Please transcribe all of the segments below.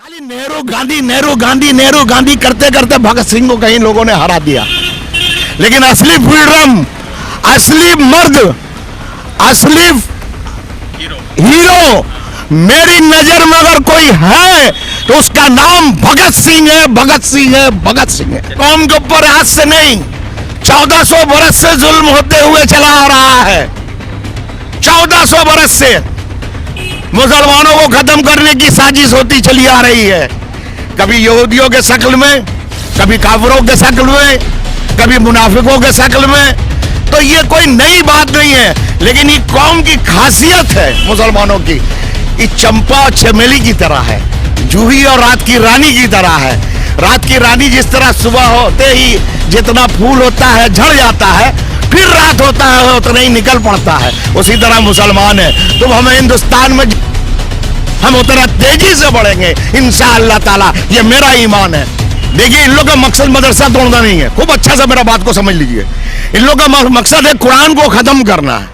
खाली नेहरू गांधी नेहरू गांधी नेहरू गांधी करते करते भगत सिंह को कई लोगों ने हरा दिया, लेकिन असली फ्रीडम, असली मर्द, असली हीरो मेरी नजर में अगर कोई है तो उसका नाम भगत सिंह है, भगत सिंह है, भगत सिंह है। कौम के ऊपर आज से नहीं 1400 बरस से जुल्म होते हुए चला आ रहा है। 1400 बरस से मुसलमानों को खत्म करने की साजिश होती चली आ रही है, कभी यहूदियों के शक्ल में, कभी काफिरों के शक्ल में, कभी मुनाफिकों के शक्ल में। तो ये कोई नई बात नहीं है, लेकिन ये कौम की खासियत है मुसलमानों की। ये चंपा और चमेली की तरह है, जूही और रात की रानी की तरह है। रात की रानी जिस तरह सुबह होते ही जितना फूल होता है झड़ जाता है, फिर रात होता है उतना ही निकल पड़ता है, उसी तरह मुसलमान है। तो हम हिंदुस्तान में हम उतना तेजी से बढ़ेंगे इंशाअल्लाह ताला, ये मेरा ईमान है। देखिए, इन लोगों का मकसद मदरसा तोड़ना नहीं है, खूब अच्छा से मेरा बात को समझ लीजिए। इन लोगों का मकसद है कुरान को खत्म करना है।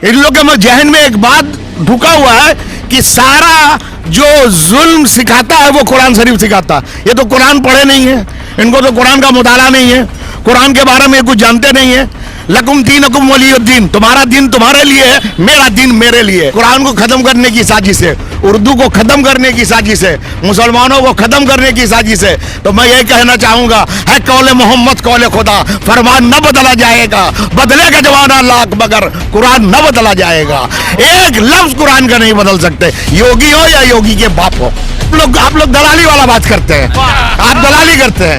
इन लोगों के जहन में एक बात ढुका हुआ है कि सारा जो जुल्म सिखाता है वो कुरान शरीफ सिखाता है। ये तो कुरान पढ़े नहीं है, इनको तो कुरान का मुताला नहीं है, कुरान के बारे में कुछ जानते नहीं है। लकुम दीनुकुम वलियुद्दीन, तुम्हारा दिन तुम्हारे लिए है, मेरा दिन मेरे लिए। कुरान को खत्म करने की साजिश है, उर्दू को खत्म करने की साजिश है, मुसलमानों को खत्म करने की साजिश है। तो मैं ये कहना चाहूंगा, है कौले मोहम्मद कौले खुदा, फरमान न बदला जाएगा, बदलेगा जमाना लाख मगर कुरान न बदला जाएगा। एक लफ्ज कुरान का नहीं बदल सकते, योगी हो या योगी के बाप हो। आप लोग दलाली वाला बात करते हैं, आप दलाली करते हैं।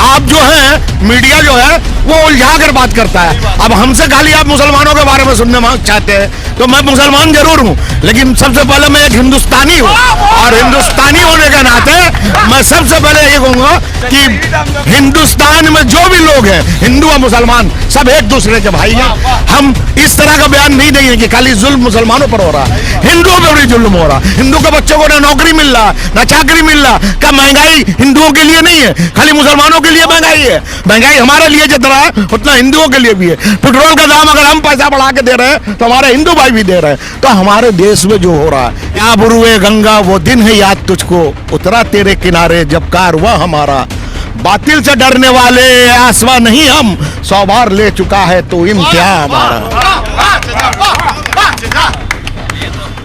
आप जो है मीडिया जो है वो उलझा कर बात करता है। अब हमसे खाली आप मुसलमानों के बारे में सुनने चाहते हैं, तो मैं मुसलमान जरूर हूं, लेकिन सबसे पहले मैं एक हिंदुस्तानी हूं, और हिंदुस्तानी होने के नाते मैं सबसे पहले ये कहूंगा कि हिंदुस्तान में जो भी लोग हैं, हिंदू और मुसलमान, सब एक दूसरे के भाई हैं। हम इस तरह का बयान नहीं देंगे कि खाली जुल्म मुसलमानों पर हो रहा है, हिंदुओं पर भी जुल्म हो रहा है। हिंदू के बच्चों को ना नौकरी मिल रहा, ना चाकरी मिल रहा। क्या महंगाई हिंदुओं के लिए नहीं है, खाली मुसलमानों के लिए महंगाई है? महंगाई हमारे लिए जितना है उतना हिंदुओं के लिए भी है। पेट्रोल का दाम अगर हम पैसा बढ़ा के दे रहे हैं तो हमारे हिंदू भाई भी दे रहे हैं। तो हमारे देश में जो हो रहा है, क्या बुरुए गंगा वो दिन है याद तुझको, उतरा तेरे किनारे जब कारवां हमारा, बातिल से डरने वाले आसवा नहीं हम, 100 बार ले चुका है तो इम्तिहान हमारा।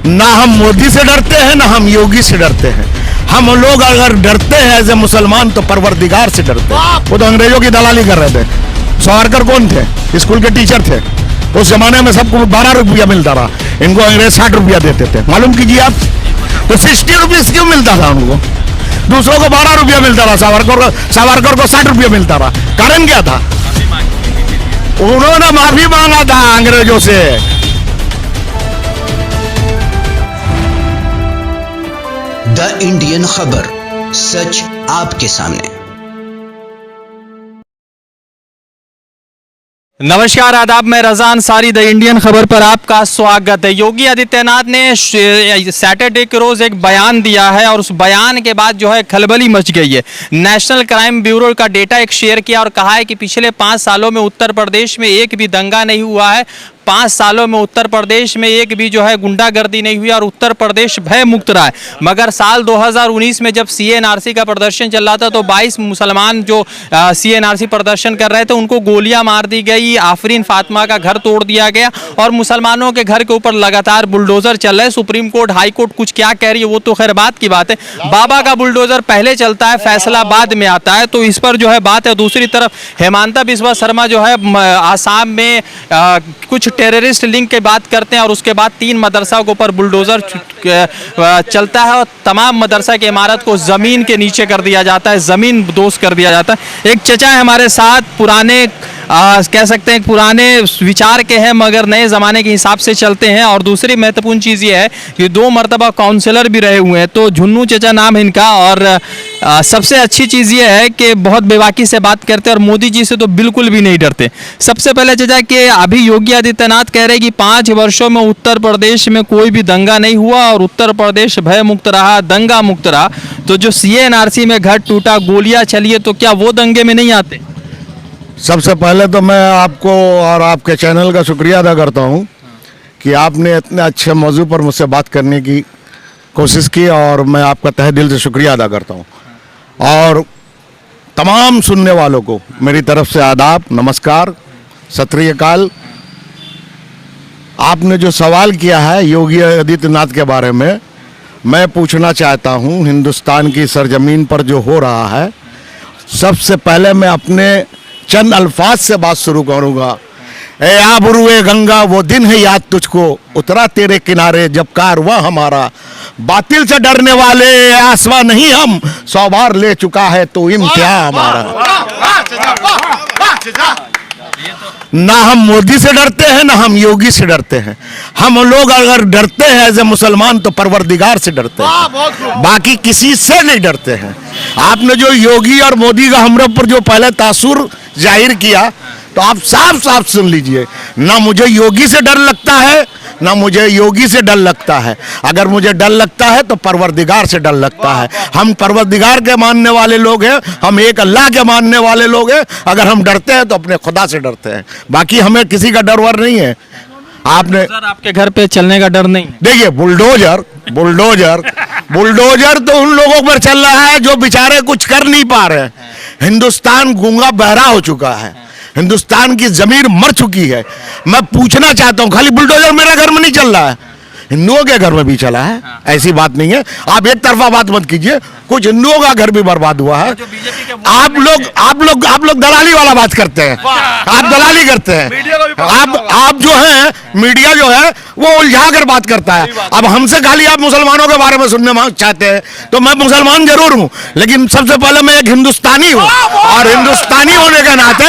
ना हम मोदी से डरते हैं, ना हम योगी से डरते हैं। हम लोग अगर डरते हैं एज ए मुसलमान तो परवरदिगार से डरते हैं। वो तो अंग्रेजों की दलाली कर रहे थे। सावरकर कौन थे? स्कूल के टीचर थे। उस जमाने में सबको 12 रुपया मिलता रहा, इनको अंग्रेज 60 रुपया देते थे। मालूम कीजिए आप, तो 60 रुपीज क्यों मिलता था उनको? दूसरों को 12 रुपया मिलता रहा, सावरकर को 60 रुपया मिलता रहा। कारण क्या था? उन्होंने माफी मांगा था अंग्रेजों से। द इंडियन खबर, सच आपके सामने। नमस्कार, आदाब, मैं रज़ा अंसारी, द इंडियन खबर पर आपका स्वागत है। योगी आदित्यनाथ ने सैटरडे के रोज़ एक बयान दिया है और उस बयान के बाद जो है खलबली मच गई है। नेशनल क्राइम ब्यूरो का डेटा एक शेयर किया और कहा है कि पिछले 5 सालों में उत्तर प्रदेश में एक भी दंगा नहीं हुआ है, 5 सालों में उत्तर प्रदेश में एक भी जो है गुंडागर्दी नहीं हुई और उत्तर प्रदेश भय मुक्त रहा है। मगर साल 2019 में जब CNRC का प्रदर्शन चल रहा था तो 22 मुसलमान जो CNRC प्रदर्शन कर रहे थे उनको गोलियां मार दी गई, आफरीन फातिमा का घर तोड़ दिया गया और मुसलमानों के घर के ऊपर लगातार बुलडोजर चल रहे हैं। सुप्रीम कोर्ट, हाई कोर्ट कुछ क्या कह रही है वो तो खैर बात की बात है। बाबा का बुलडोजर पहले चलता है, फैसला बाद में आता है, तो इस पर जो है बात है। दूसरी तरफ हेमंता बिस्वा शर्मा जो है आसाम में कुछ टेररिस्ट लिंक की बात करते हैं और उसके बाद 3 मदरसा के ऊपर बुलडोजर चलता है और तमाम मदरसा की इमारत को ज़मीन के नीचे कर दिया जाता है, ज़मीन दोष कर दिया जाता है। एक चचा है हमारे साथ, पुराने कह सकते हैं पुराने विचार के हैं मगर नए ज़माने के हिसाब से चलते हैं। और दूसरी महत्वपूर्ण चीज़ ये है कि 2 मरतबा काउंसलर भी रहे हुए हैं, तो झुन्नू चचा नाम है इनका। और सबसे अच्छी चीज़ ये है कि बहुत बेबाकी से बात करते हैं और मोदी जी से तो बिल्कुल भी नहीं डरते। सबसे पहले चचा कि अभी योगी आदित्यनाथ कह रहे हैं कि 5 वर्षों में उत्तर प्रदेश में कोई भी दंगा नहीं हुआ और उत्तर प्रदेश भय मुक्त रहा, दंगा मुक्त रहा। तो जो CNRC में घर टूटा, गोलियां चली है, तो क्या वो दंगे में नहीं आते? सबसे पहले तो मैं आपको और आपके चैनल का शुक्रिया अदा करता हूं कि आपने इतने अच्छे मौजू पर मुझसे बात करने की कोशिश की और मैं आपका तहे दिल से शुक्रिया अदा करता हूँ। और तमाम सुनने वालों को मेरी तरफ से आदाब, नमस्कार, सत श्री अकाल। आपने जो सवाल किया है योगी आदित्यनाथ के बारे में, मैं पूछना चाहता हूँ हिंदुस्तान की सरजमीन पर जो हो रहा है, सबसे पहले मैं अपने चंद अल्फाज से बात शुरू करूँगा। ए आबरूए गंगा वो दिन है याद तुझको, उतरा तेरे किनारे जब कारवां हमारा, बातिल से डरने वाले आसवा नहीं हम, 100 बार ले चुका है तो इम्तिहान हमारा। ना हम मोदी से डरते हैं ना हम योगी से डरते हैं। हम लोग अगर डरते हैं एज ए मुसलमान तो परवरदिगार से डरते हैं, बाकी किसी से नहीं डरते हैं। आपने जो योगी और मोदी का हम पर जो पहले तासुर जाहिर किया, तो आप साफ साफ सुन लीजिए, ना मुझे योगी से डर लगता है ना मुझे योगी से डर लगता है। अगर मुझे डर लगता है तो परवरदिगार से डर लगता है। हम परवरदिगार के मानने वाले लोग हैं, हम एक अल्लाह के मानने वाले लोग हैं। अगर हम डरते हैं तो अपने खुदा से डरते हैं, बाकी हमें किसी का डर वर नहीं है। आपने सर आपके घर पे चलने का डर नहीं है? देखिए, बुलडोजर बुलडोजर बुलडोजर तो उन लोगों पर चल रहा है जो बेचारे कुछ कर नहीं पा रहे हैं। हिंदुस्तान गूंगा बहरा हो चुका है, हिंदुस्तान की जमीन मर चुकी है। मैं पूछना चाहता हूं, खाली बुलडोजर मेरे घर में नहीं चल रहा है, हिंदुओं के घर में भी चला है। ऐसी बात नहीं है, आप एक तरफा बात मत कीजिए। कुछ हिंदुओं का घर भी बर्बाद हुआ है। आप लोग दलाली वाला बात करते हैं, आप दलाली करते हैं। आप जो है मीडिया जो है वो उलझा कर बात करता है। अब हमसे खाली आप मुसलमानों के बारे में सुनने चाहते हैं, तो मैं मुसलमान जरूर हूं, लेकिन सबसे पहले मैं एक हिंदुस्तानी हूं। और हिंदुस्तानी होने के नाते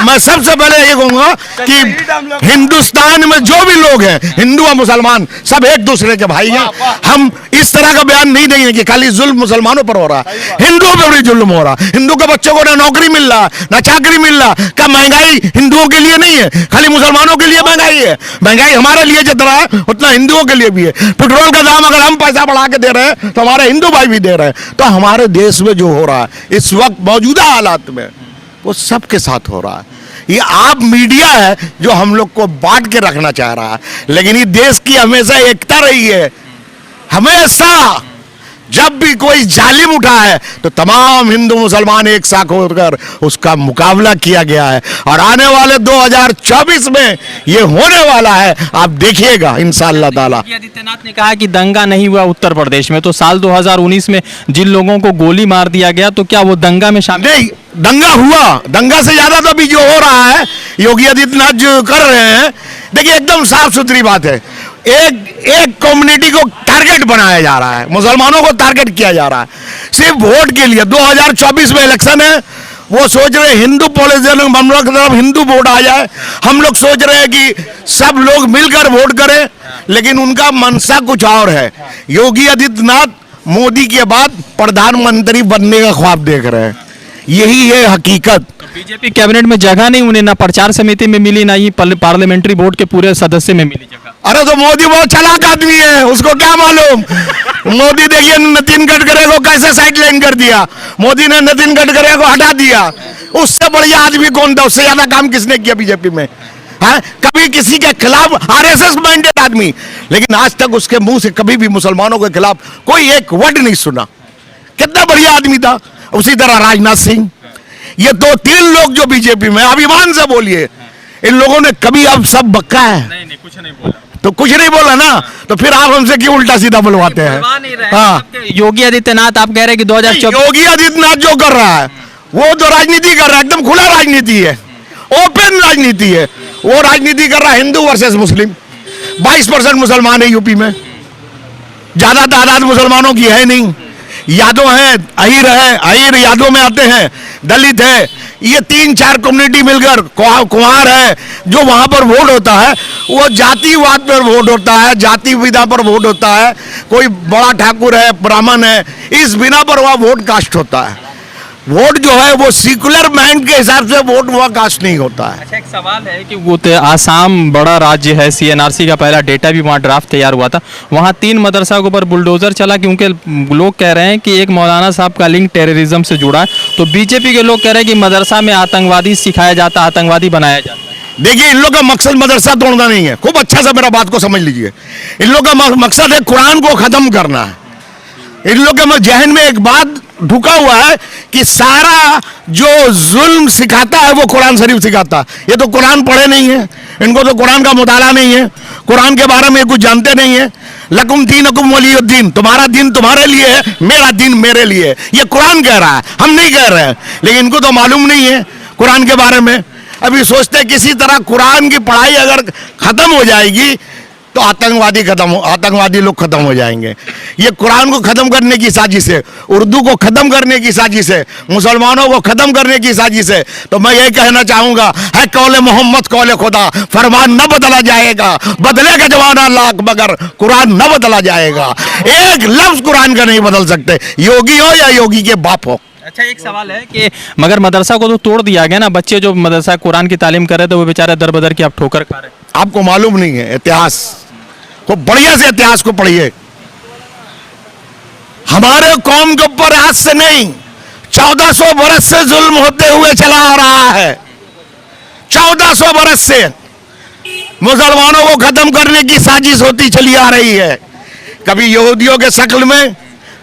मैं सबसे पहले ये कहूंगा कि हिंदुस्तान में जो भी लोग हैं, हिंदू और मुसलमान, सब एक दूसरे के भाई हैं। हम इस तरह का बयान नहीं देंगे कि खाली जुल्म मुसलमानों पर हो रहा है, हिंदुओं पर भी जुल्म हो रहा है। हिंदू के बच्चों को ना नौकरी मिल रहा ना चाकरी मिल रहा। क्या महंगाई हिंदुओं के लिए नहीं है, खाली मुसलमानों के लिए महंगाई है? महंगाई हमारे लिए जितना है उतना हिंदुओं के लिए भी है। पेट्रोल का दाम अगर हम पैसा बढ़ा के दे रहे हैं तो हमारे हिंदू भाई भी दे रहे हैं। तो हमारे देश में जो हो रहा है इस वक्त मौजूदा हालात में, वो सबके साथ हो रहा है। ये आप मीडिया है जो हम लोग को बांट के रखना चाह रहा है, लेकिन ये देश की हमेशा एकता रही है। हमेशा जब भी कोई जालिम उठा है तो तमाम हिंदू मुसलमान एक साथ होकर उसका मुकाबला किया गया है। और आने वाले 2024 में ये होने वाला है, आप देखिएगा इंशाअल्लाह ताला। योगी आदित्यनाथ ने कहा कि दंगा नहीं हुआ उत्तर प्रदेश में, तो साल 2019 में जिन लोगों को गोली मार दिया गया, तो क्या वो दंगा में शामिल? नहीं, दंगा हुआ, दंगा से ज्यादा तो अभी जो हो रहा है योगी आदित्यनाथ जो कर रहे हैं, देखिए एकदम साफ सुथरी बात है। एक कम्युनिटी को टारगेट बनाया जा रहा है, मुसलमानों को टारगेट किया जा रहा है सिर्फ वोट के लिए। 2024 में इलेक्शन है, वो सोच रहे हिंदू पॉलिटिशियन हम लोग की तरफ हिंदू वोट आ जाए। हम लोग सोच रहे हैं कि सब लोग मिलकर वोट करें, लेकिन उनका मनसा कुछ और है। योगी आदित्यनाथ मोदी के बाद प्रधानमंत्री बनने का ख्वाब देख रहे हैं, यही है हकीकत। बीजेपी कैबिनेट में जगह नहीं, उन्हें ना प्रचार समिति में मिली, ना ही पार्लियामेंट्री बोर्ड के पूरे सदस्य में मिली जगह। अरे तो मोदी बहुत चालाक आदमी है, उसको क्या मालूम। मोदी देखिए नितिन गडकरी को कैसे साइडलाइन कर दिया, मोदी ने नितिन गडकरी को हटा दिया। उससे बढ़िया आदमी कौन था, उससे ज्यादा काम किसने किया बीजेपी में? है कभी किसी के खिलाफ आरएसएस माइंडेड आदमी, लेकिन आज तक उसके मुंह से कभी भी मुसलमानों के खिलाफ कोई एक वर्ड नहीं सुना। कितना बढ़िया आदमी था। उसी तरह राजनाथ सिंह, ये 2-3 लोग जो बीजेपी में, अभिमान से बोलिए, इन लोगों ने कभी अब सब बक्का है? नहीं, कुछ नहीं बोला। तो कुछ नहीं बोला ना, तो फिर आप हमसे क्यों उल्टा सीधा बुलवाते हैं? हाँ, योगी आदित्यनाथ आप कह रहे हैं कि 2024 योगी आदित्यनाथ जो कर रहा है वो तो राजनीति कर रहा है, एकदम खुला राजनीति है, ओपन राजनीति है। वो राजनीति कर रहा है हिंदू वर्सेस मुस्लिम। 22% मुसलमान है यूपी में, ज्यादा तादाद मुसलमानों की है नहीं। यादव है, अहीर है, अहीर यादव में आते हैं, दलित है, ये 3-4 कम्युनिटी मिलकर, कुंवार है, जो वहां पर वोट होता है वो जातिवाद पर वोट होता है, जाति विधा पर वोट होता है। कोई बड़ा ठाकुर है, ब्राह्मण है, इस बिना पर वह वोट कास्ट होता है। वोट जो है वो सेकुलर माइंड के हिसाब से वोट हुआ कास्ट नहीं होता है। अच्छा, एक सवाल है कि वो आसाम बड़ा राज्य है, सीएनआरसी का पहला डेटा भी वहाँ ड्राफ्ट तैयार हुआ था, वहाँ 3 मदरसा के ऊपर बुलडोजर चला क्योंकि लोग कह रहे हैं कि एक मौलाना साहब का लिंक टेररिज्म से जुड़ा है। तो बीजेपी के लोग कह रहे हैं कि मदरसा में आतंकवादी सिखाया जाता, आतंकवादी बनाया जाता है। देखिए, इन लोग का मकसद मदरसा तोड़ना नहीं है, खूब अच्छा से मेरा बात को समझ लीजिए। इन लोग का मकसद है कुरान को खत्म करना है। इन लोग के जहन में एक बात ढुका हुआ है कि सारा जो जुल्म सिखाता है वो कुरान शरीफ सिखाता है। ये तो कुरान पढ़े नहीं है, इनको तो कुरान का मुताला नहीं है, कुरान के बारे में कुछ जानते नहीं है। लकुम दीनुकुम वलियुद्दीन, तुम्हारा दिन तुम्हारे लिए है, मेरा दिन मेरे लिए है, ये कुरान कह रहा है, हम नहीं कह रहे हैं। लेकिन इनको तो मालूम नहीं है कुरान के बारे में। अभी सोचते हैं किसी तरह कुरान की पढ़ाई अगर खत्म हो जाएगी तो आतंकवादी लोग खत्म हो जाएंगे। ये कुरान को खत्म करने की साजिश है, उर्दू को खत्म करने की साजिश है, मुसलमानों को खत्म करने की साजिश है। तो मैं यही कहना चाहूंगा, है कौले मोहम्मद कौले खुदा, फरमान न बदला जाएगा, बदलेगा जमाना लाख मगर कुरान न बदला जाएगा। एक लफ्ज कुरान का नहीं बदल सकते, योगी हो या योगी के बाप हो। अच्छा, एक सवाल है कि मगर मदरसा को तो तोड़ दिया गया ना, बच्चे जो मदरसा कुरान की तालीम कर रहे थे वो बेचारे दर बदर की आप ठोकर खा रहे हैं। आपको मालूम नहीं है इतिहास को, बढ़िया से इतिहास को पढ़िए। हमारे कौम के ऊपर आज से नहीं 1400 बरस से जुल्म होते हुए चला आ रहा है। 1400 बरस से मुसलमानों को खत्म करने की साजिश होती चली आ रही है, कभी यहूदियों के शक्ल में,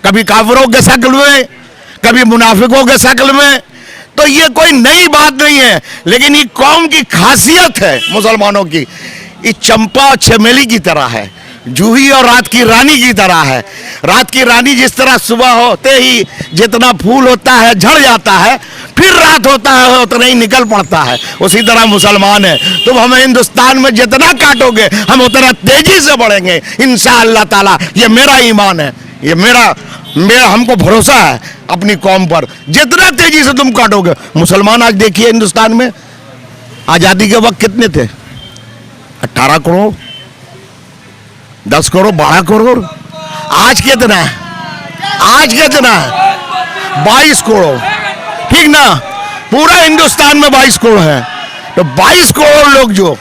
कभी काफिरों के शक्ल में, कभी मुनाफिकों के शक्ल में। तो ये कोई नई बात नहीं है, लेकिन ये कौम की खासियत है मुसलमानों की। ये चंपा और चमेली की तरह है, जूही और रात की रानी की तरह है। रात की रानी जिस तरह सुबह होते ही जितना फूल होता है झड़ जाता है, फिर रात होता है उतना ही निकल पड़ता है, उसी तरह मुसलमान है। तुम हमें हिंदुस्तान में जितना काटोगे हम उतना तेजी से बढ़ेंगे इंशाअल्लाह ताला। ये मेरा ईमान है, ये मेरा हमको भरोसा है अपनी कौम पर। जितना तेजी से तुम काटोगे, मुसलमान आज देखिए हिंदुस्तान में आजादी के वक्त कितने थे? 18 करोड़, 10 करोड़, 12 करोड़। आज कितना है? आज कितना है? 22 करोड़, ठीक ना? पूरा हिंदुस्तान में 22 करोड़ है। तो 22 करोड़ लोग जो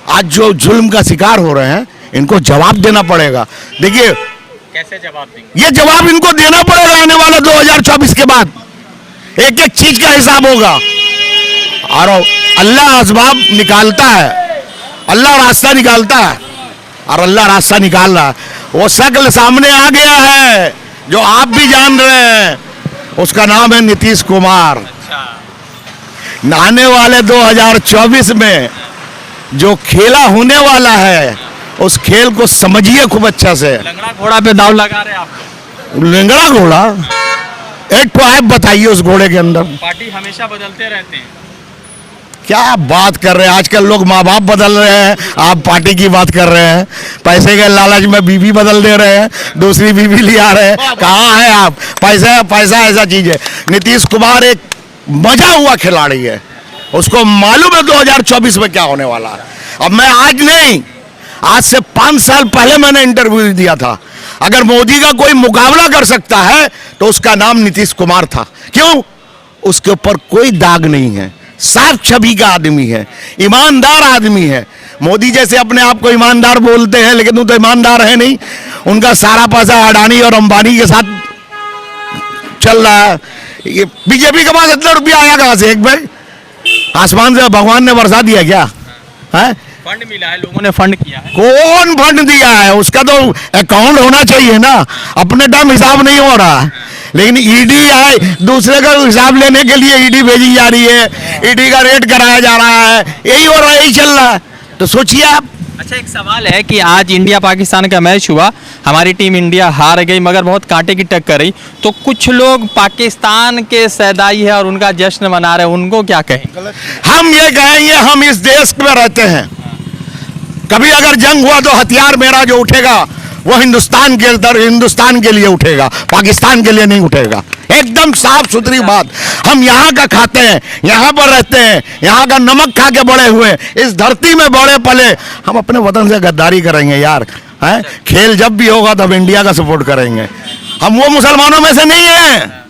आज जो जुल्म का शिकार हो रहे हैं, इनको जवाब देना पड़ेगा। देखिए कैसे जवाब देंगे? ये जवाब इनको देना पड़ेगा आने वाला 2024 के बाद। एक एक चीज का हिसाब होगा। और अल्लाह असबाब निकालता है, अल्लाह रास्ता निकालता है, और अल्लाह रास्ता निकाल रहा है। वो शक्ल सामने आ गया है जो आप भी जान रहे हैं, उसका नाम है नीतीश कुमार। आने वाले 2024 में जो खेला होने वाला है, उस खेल को समझिए खूब अच्छा से। लंगड़ा घोड़ा पे दाव लगा रहे हैं आप? लंगड़ा घोड़ा? एक तो ऐप बताइए उस घोड़े के अंदर। पार्टी हमेशा बदलते रहते हैं। क्या आप बात कर रहे हैं? आजकल लोग माँ बाप बदल रहे हैं, आप पार्टी की बात कर रहे हैं। पैसे के लालच में बीवी बदल दे रहे हैं, दूसरी बीवी ले आ रहे हैं। कहाँ है आप? पैसा पैसा ऐसा चीज है। नीतीश कुमार एक मजा हुआ खिलाड़ी है, उसको मालूम है 2024 में क्या होने वाला है। अब मैं आज नहीं, आज से 5 साल पहले मैंने इंटरव्यू दिया था, अगर मोदी का कोई मुकाबला कर सकता है तो उसका नाम नीतीश कुमार था। क्यों? उसके ऊपर कोई दाग नहीं है, साफ छवि का आदमी है, ईमानदार आदमी है। मोदी जैसे अपने आप को ईमानदार बोलते हैं, लेकिन वो तो ईमानदार है नहीं। उनका सारा पैसा अडानी और अंबानी के साथ चल रहा है। ये बीजेपी के पास इतना रुपया आया कहां से? एक भाई आसमान से भगवान ने बरसा दिया क्या है? फंड मिला है, लोगों ने फंड किया है। कौन फंड दिया है? उसका तो अकाउंट होना चाहिए ना। अपने टाइम हिसाब नहीं हो रहा है, लेकिन ईडी आए दूसरे का हिसाब लेने के लिए ईडी भेजी जा रही है, ईडी का रेट कराया जा रहा है, यही हो रहा है, यही चल रहा है। तो सोचिए आप। अच्छा, एक सवाल है कि आज इंडिया पाकिस्तान का मैच हुआ, हमारी टीम इंडिया हार गई, मगर बहुत कांटे की टक्कर रही। तो कुछ लोग पाकिस्तान के सैदाई है और उनका जश्न मना रहे हैं, उनको क्या कहें? हम ये कहेंगे, हम इस देश में रहते हैं, कभी अगर जंग हुआ तो हथियार मेरा जो उठेगा वो हिंदुस्तान के लिए उठेगा, पाकिस्तान के लिए नहीं उठेगा। एकदम साफ सुथरी बात। हम यहाँ का खाते हैं, यहाँ पर रहते हैं, यहाँ का नमक खा के बड़े हुए, इस धरती में बड़े पले। हम अपने वतन से गद्दारी करेंगे यार? हैं? खेल जब भी होगा तब इंडिया का सपोर्ट करेंगे। हम वो मुसलमानों में से नहीं है,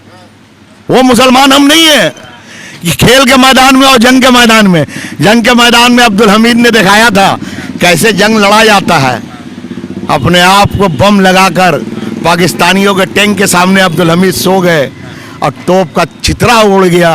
वो मुसलमान हम नहीं है। खेल के मैदान में और जंग के मैदान में अब्दुल हमीद ने दिखाया था कैसे जंग लड़ा जाता है। अपने आप को बम लगाकर पाकिस्तानियों के टैंक के सामने अब्दुल हमीद सो गए और तोप का छितरा उड़ गया।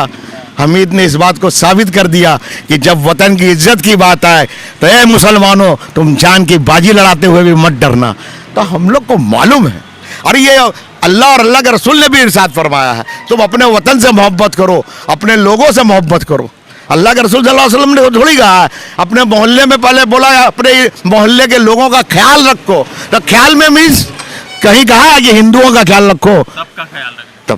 हमीद ने इस बात को साबित कर दिया कि जब वतन की इज्जत की बात आए तो ए मुसलमानों, तुम जान की बाजी लड़ाते हुए भी मत डरना। तो हम लोग को मालूम है और ये अल्लाह और अल्लाह के रसूल ने भी इरशाद फरमाया है, तुम अपने वतन से मोहब्बत करो, अपने लोगों से मोहब्बत करो। अल्लाह के रसूल सल्लल्लाहु अलैहि वसल्लम ने थोड़ी कहा है, अपने मोहल्ले में पहले बोला अपने मोहल्ले के लोगों का ख्याल रखो, तो ख्याल में मीन्स कहीं कहा है कि हिंदुओं का ख्याल रखो, सबका ख्याल रखो।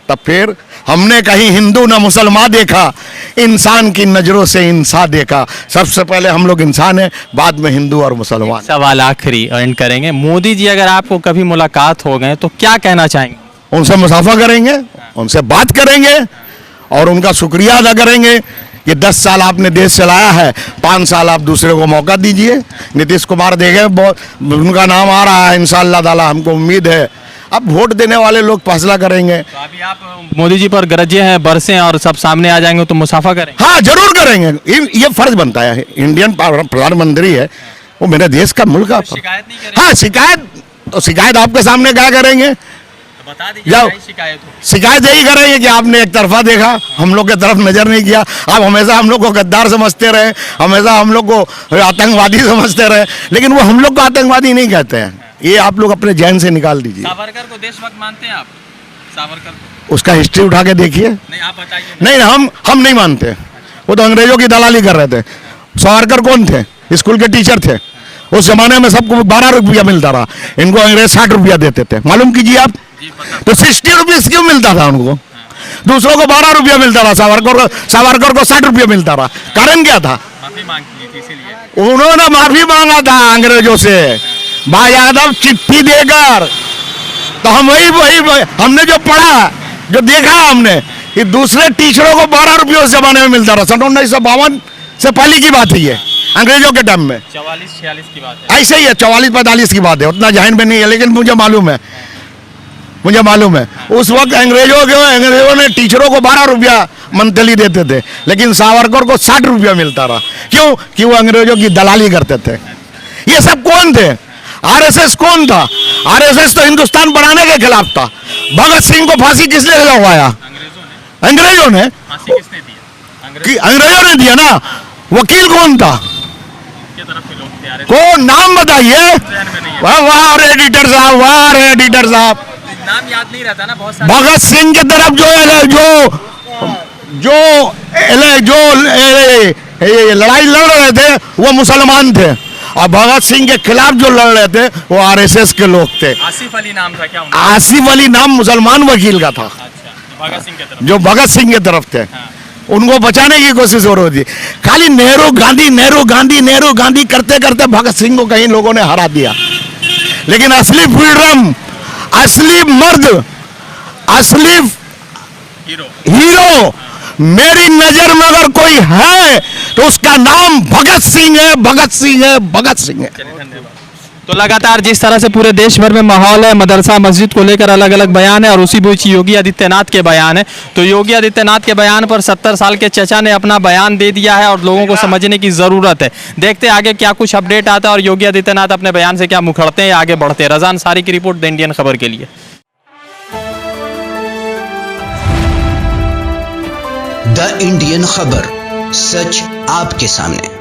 तब फिर हमने कहीं हिंदू न मुसलमान देखा, इंसान की नजरों से इंसान देखा। सबसे पहले हम लोग इंसान हैं, बाद में हिंदू और मुसलमान। सवाल आखिरी एंड करेंगे, मोदी जी अगर आपको कभी मुलाकात हो गए तो क्या कहना चाहेंगे? उनसे मुसाफा करेंगे, उनसे बात करेंगे और उनका शुक्रिया अदा करेंगे कि 10 साल आपने देश चलाया है, 5 साल आप दूसरे को मौका दीजिए। नीतीश कुमार देखे, बहुत उनका नाम आ रहा है, इंशाअल्लाह ताला हमको उम्मीद है। अब वोट देने वाले लोग फैसला करेंगे। तो अभी आप मोदी जी पर गरजे हैं, बरसे और सब सामने आ जाएंगे तो मुसाफा करेंगे? हाँ जरूर करेंगे, ये फर्ज बनता है। इंडियन प्रधानमंत्री है, वो मेरे देश का मुल्क का। शिकायत नहीं करेंगे? हाँ शिकायत आपके सामने क्या करेंगे? तो बता दीजिए जाओ। क्या शिकायत हो? शिकायत यही करेंगे कि आपने एक तरफा देखा, हम लोग की तरफ नजर नहीं किया। आप हमेशा हम लोग को गद्दार समझते रहे, हमेशा हम लोग को आतंकवादी समझते रहे, लेकिन वो हम लोग को आतंकवादी नहीं कहते हैं। ये आप लोग अपने जहन से निकाल दीजिए। सावरकर को देशभक्त मानते हैं आप? सावरकर को? उसका हिस्ट्री उठा के देखिए। नहीं आप बताइए। नहीं हम नहीं मानते, वो तो अंग्रेजों की दलाली कर रहे थे। सावरकर कौन थे? स्कूल के टीचर थे। उस जमाने में सबको 12 रुपया मिलता रहा, इनको अंग्रेज 60 रुपया देते थे, मालूम कीजिए आप। तो 60 रुपीज क्यों मिलता था उनको? दूसरों को 12 रुपया मिलता था, सावरकर को 60 रुपया मिलता रहा। कारण क्या था? माफी मांगी थी इसीलिए। उन्होंने माफी मांगा था अंग्रेजों से बायादब चिट्ठी देकर। तो हम वही हमने जो पढ़ा, जो देखा हमने कि दूसरे टीचरों को 12 रुपये उस जमाने में मिलता रहा। 1952 से पहले की बात है ये, अंग्रेजों के टाइम में। 44-46 की बात है। ऐसे ही है, 44-45 की बात है, उतना जहन में नहीं है, लेकिन मुझे मालूम है उस वक्त अंग्रेजों ने टीचरों को 12 रुपया मंथली देते थे, लेकिन सावरकर को 60 रुपया मिलता रहा। क्यों? कि वो अंग्रेजों की दलाली करते थे। ये सब कौन थे? आरएसएस कौन था? आरएसएस तो हिंदुस्तान बनाने के खिलाफ था। भगत सिंह को फांसी किसने लगवाया? अंग्रेजों ने। फांसी किसने दिया? अंग्रेजों ने दिया ना। वकील कौन था? उनके तरफ के लोग थे। कौन? नाम बताइए। वाह रे एडिटर साहब, वाह रे एडिटर साहब। नाम याद नहीं रहता ना बहुत सारे। भगत सिंह की तरफ जो लड़ाई लड़ रहे थे वो मुसलमान थे, और भगत सिंह के खिलाफ जो लड़ रहे थे वो आरएसएस के लोग थे। आसिफ अली नाम था क्या उनका? आसिफ अली नाम मुसलमान वकील का था। अच्छा, भगत सिंह की तरफ। जो भगत सिंह की तरफ थे, हाँ। उनको बचाने की कोशिश हो रही थी। खाली नेहरू गांधी करते करते भगत सिंह को कहीं लोगों ने हरा दिया। लेकिन असली फ्रीडम, असली मर्द, असली हीरो मेरी नजर में अगर कोई है तो उसका नाम भगत सिंह है, भगत सिंह है, भगत सिंह है। तो लगातार जिस तरह से पूरे देश भर में माहौल है, मदरसा मस्जिद को लेकर अलग अलग बयान है, और उसी बीच योगी आदित्यनाथ के बयान है। तो योगी आदित्यनाथ के बयान पर 70 साल के चचा ने अपना बयान दे दिया है और लोगों को समझने की ज़रूरत है। देखते आगे क्या कुछ अपडेट आता है और योगी आदित्यनाथ अपने बयान से क्या मुखरते हैं, आगे बढ़ते हैं। रज़ा अंसारी की रिपोर्ट, द इंडियन खबर के लिए। द इंडियन खबर, सच आपके सामने।